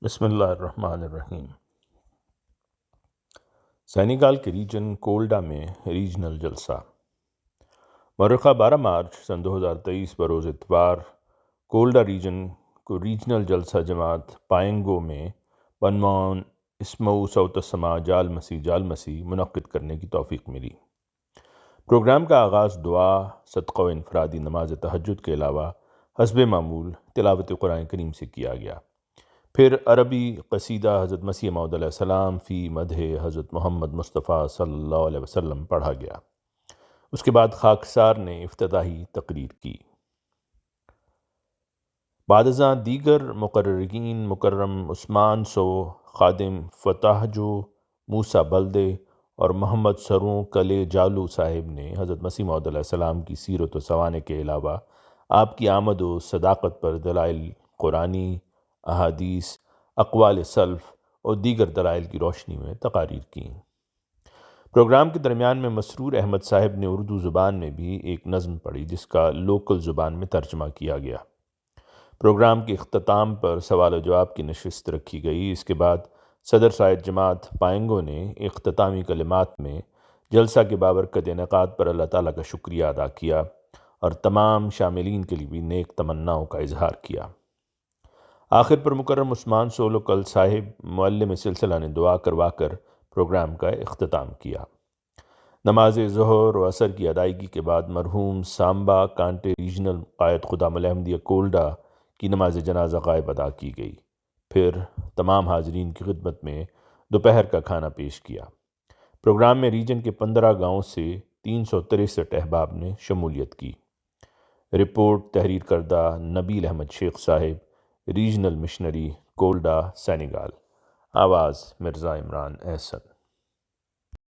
بسم اللہ الرحمن الرحیم۔ سینیگال کے ریجن کولڈا میں ریجنل جلسہ۔ مورخہ 12 مارچ سن 2023 بروز اتوار کولڈا ریجن کو ریجنل جلسہ جماعت پائنگو میں بعنوان اسمعوا صوت السماع جال مسیح منعقد کرنے کی توفیق ملی۔ پروگرام کا آغاز دعا، صدقہ و انفرادی نماز تہجد کے علاوہ حسب معمول تلاوت قرآن کریم سے کیا گیا۔ پھر عربی قصیدہ حضرت مسیح موعود علیہ السلام فی مدح حضرت محمد مصطفیٰ صلی اللہ علیہ وسلم پڑھا گیا۔ اس کے بعد خاکسار نے افتتاحی تقریر کی۔ بعد ازاں دیگر مقررین مکرم عثمان سو، خادم فتح جو، موسیٰ بلدے اور محمد سروں کلے جالو صاحب نے حضرت مسیح موعود علیہ السلام کی سیرت و سوانح کے علاوہ آپ کی آمد و صداقت پر دلائل قرآنی، احادیث، اقوال سلف اور دیگر دلائل کی روشنی میں تقاریر کیں۔ پروگرام کے درمیان میں مسرور احمد صاحب نے اردو زبان میں بھی ایک نظم پڑھی جس کا لوکل زبان میں ترجمہ کیا گیا۔ پروگرام کے اختتام پر سوال و جواب کی نشست رکھی گئی۔ اس کے بعد صدر سائد جماعت پائنگو نے اختتامی کلمات میں جلسہ کے بابرکت انعقاد پر اللہ تعالیٰ کا شکریہ ادا کیا اور تمام شاملین کے لیے بھی نیک تمناؤں کا اظہار کیا۔ آخر پر مکرم عثمان سولوکل صاحب معلم سلسلہ نے دعا کروا کر پروگرام کا اختتام کیا۔ نماز ظہر و عصر کی ادائیگی کے بعد مرحوم سامبا کانٹے ریجنل قائد خدام الاحمدیہ کولڈا کی نماز جنازہ غائب ادا کی گئی۔ پھر تمام حاضرین کی خدمت میں دوپہر کا کھانا پیش کیا۔ پروگرام میں ریجن کے 15 گاؤں سے 363 احباب نے شمولیت کی۔ رپورٹ تحریر کردہ نبیل احمد شیخ صاحب، ریجنل مشنری کولڈا، سینیگال۔ آواز مرزا عمران احسن۔